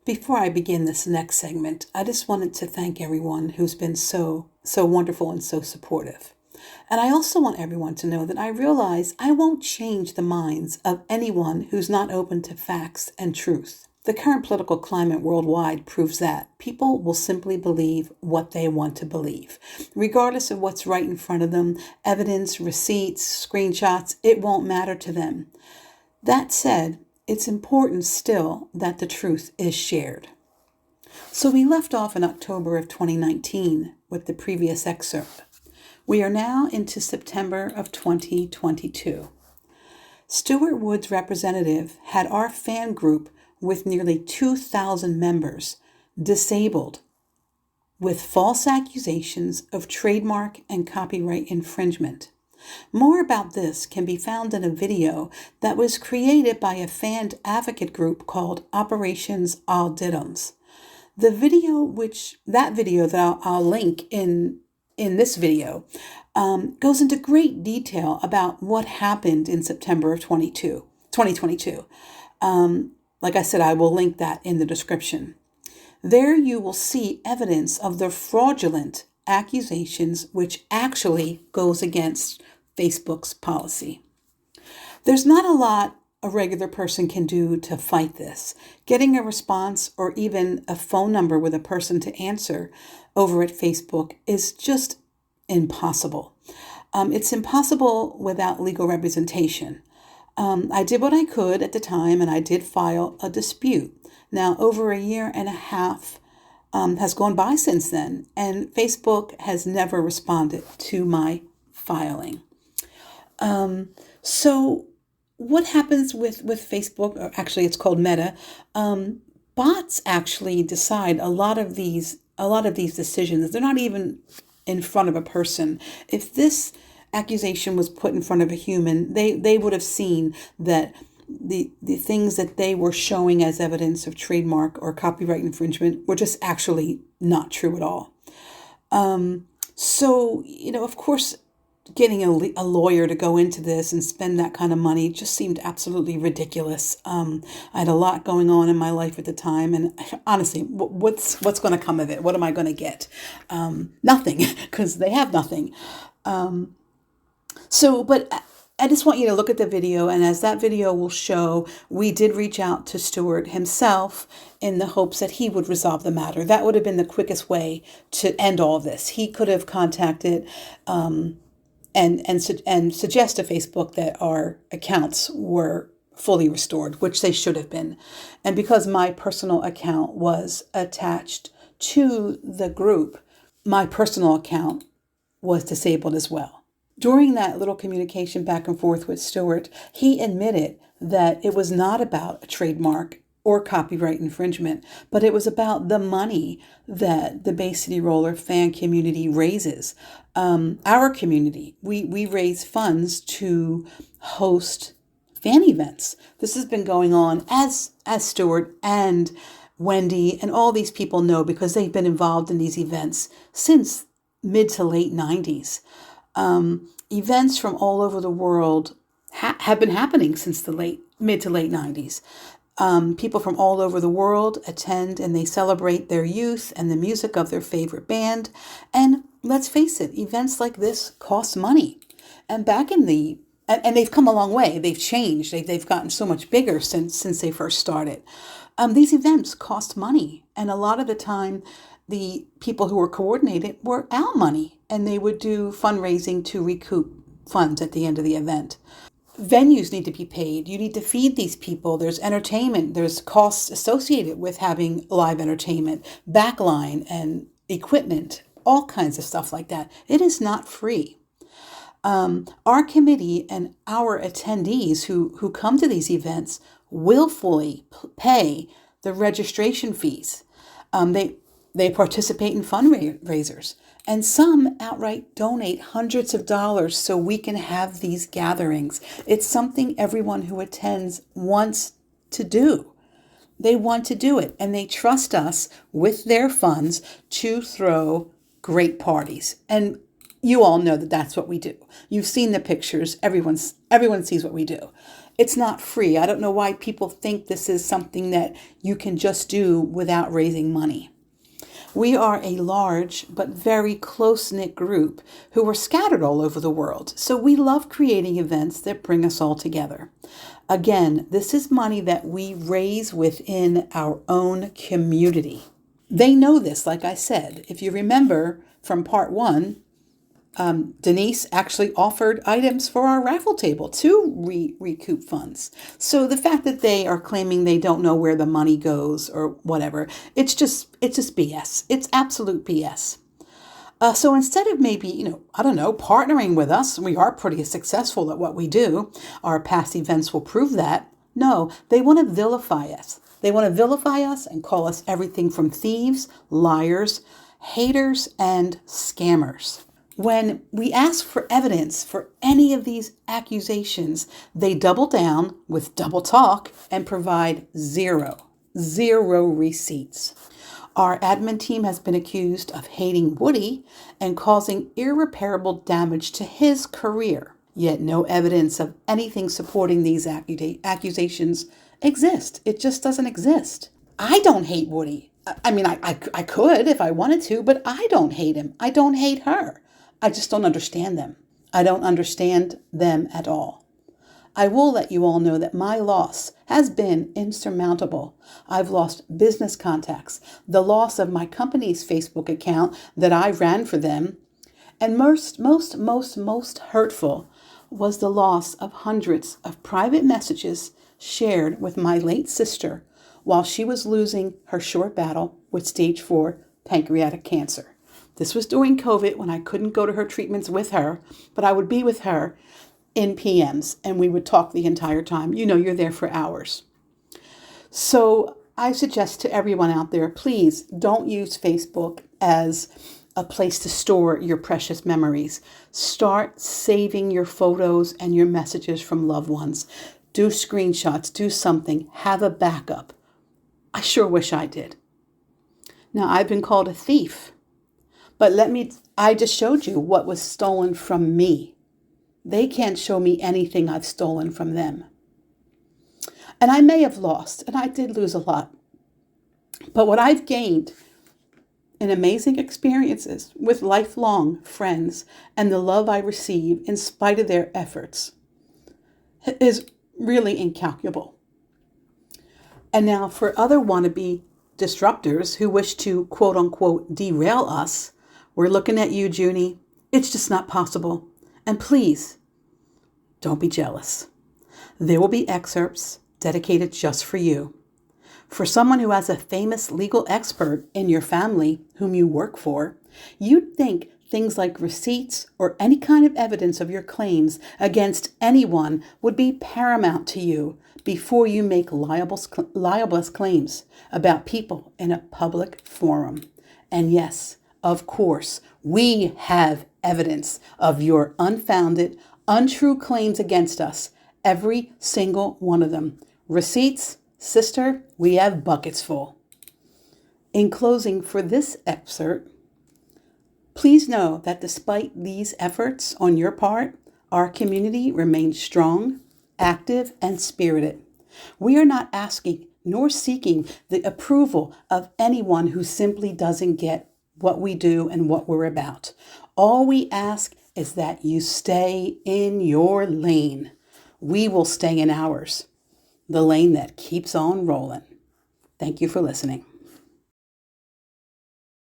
Before I begin this next segment, I just wanted to thank everyone who's been so wonderful and so supportive. And I also want everyone to know that I realize I won't change the minds of anyone who's not open to facts and truth. The current political climate worldwide proves that people will simply believe what they want to believe. Regardless of what's right in front of them, evidence, receipts, screenshots, it won't matter to them. That said, it's important still that the truth is shared. So we left off in October of 2019 with the previous excerpt. We are now into September of 2022. Stuart Wood's representative had our fan group with nearly 2,000 members disabled with false accusations of trademark and copyright infringement. More about this can be found in a video that was created by a fan advocate group called Operations All Diddums. That video that I'll link in this video goes into great detail about what happened in September of 2022. Like I said, I will link that in the description. There you will see evidence of the fraudulent accusations which actually goes against Facebook's policy. There's not a lot a regular person can do to fight this. Getting a response or even a phone number with a person to answer over at Facebook is just impossible. It's impossible without legal representation. I did what I could at the time, and I did file a dispute. Now, over a year and a half has gone by since then, and Facebook has never responded to my filing. So what happens with Facebook, or actually it's called Meta, bots actually decide a lot of these decisions. They're not even in front of a person. If this accusation was put in front of a human, they would have seen that the things that they were showing as evidence of trademark or copyright infringement were just actually not true at all. So, of course, getting a lawyer to go into this and spend that kind of money just seemed absolutely ridiculous. I had a lot going on in my life at the time, and honestly, what's going to come of it? What am I going to get? Nothing, because they have nothing. But I just want you to look at the video, and as that video will show, we did reach out to Stuart himself in the hopes that he would resolve the matter. That would have been the quickest way to end all this. He could have contacted and suggest to Facebook that our accounts were fully restored, which they should have been. And because my personal account was attached to the group, my personal account was disabled as well. During that little communication back and forth with Stuart, he admitted that it was not about a trademark or copyright infringement, but it was about the money that the Bay City Roller fan community raises. Our community, we raise funds to host fan events. This has been going on, as Stuart and Wendy and all these people know, because they've been involved in these events since mid to late 90s. Events from all over the world have been happening since the mid to late 90s. People from all over the world attend and they celebrate their youth and the music of their favorite band. And let's face it, events like this cost money. And and they've come a long way. They've changed. They've gotten so much bigger since they first started. These events cost money. And a lot of the time, the people who were coordinated were out money, and they would do fundraising to recoup funds at the end of the event. Venues need to be paid. You need to feed these people. There's entertainment. There's costs associated with having live entertainment, backline and equipment, all kinds of stuff like that. It is not free. Our committee and our attendees who come to these events willfully pay the registration fees. They participate in fundraisers, and some outright donate hundreds of dollars so we can have these gatherings. It's something everyone who attends wants to do. They want to do it, and they trust us with their funds to throw great parties. And you all know that that's what we do. You've seen the pictures. Everyone sees what we do. It's not free. I don't know why people think this is something that you can just do without raising money. We are a large but very close-knit group who are scattered all over the world. So we love creating events that bring us all together. Again, this is money that we raise within our own community. They know this, like I said. If you remember from part one, Denise actually offered items for our raffle table to recoup funds. So the fact that they are claiming they don't know where the money goes or whatever, it's just BS. It's absolute BS. So instead of maybe, partnering with us, we are pretty successful at what we do. Our past events will prove that. No, they want to vilify us. They want to vilify us and call us everything from thieves, liars, haters, and scammers. When we ask for evidence for any of these accusations, they double down with double talk and provide zero receipts. Our admin team has been accused of hating Woody and causing irreparable damage to his career. Yet no evidence of anything supporting these accusations exist. It just doesn't exist. I don't hate Woody. I could if I wanted to, but I don't hate him. I don't hate her. I just don't understand them. I don't understand them at all. I will let you all know that my loss has been insurmountable. I've lost business contacts, the loss of my company's Facebook account that I ran for them, and most hurtful was the loss of hundreds of private messages shared with my late sister while she was losing her short battle with stage 4 pancreatic cancer. This was during COVID when I couldn't go to her treatments with her, but I would be with her in PMs and we would talk the entire time. You're there for hours. So I suggest to everyone out there, please don't use Facebook as a place to store your precious memories. Start saving your photos and your messages from loved ones. Do screenshots, do something, have a backup. I sure wish I did. Now, I've been called a thief. But I just showed you what was stolen from me. They can't show me anything I've stolen from them. And I may have lost, and I did lose a lot. But what I've gained in amazing experiences with lifelong friends and the love I receive in spite of their efforts is really incalculable. And now for other wannabe disruptors who wish to quote unquote derail us, we're looking at you, Junie. It's just not possible. And please, don't be jealous. There will be excerpts dedicated just for you. For someone who has a famous legal expert in your family whom you work for, you'd think things like receipts or any kind of evidence of your claims against anyone would be paramount to you before you make libelous claims about people in a public forum. And yes, of course, we have evidence of your unfounded, untrue claims against us. Every single one of them. Receipts, sister, we have buckets full. In closing for this excerpt, please know that despite these efforts on your part, our community remains strong, active, and spirited. We are not asking nor seeking the approval of anyone who simply doesn't get what we do and what we're about. All we ask is that you stay in your lane. We will stay in ours, the lane that keeps on rolling. Thank you for listening.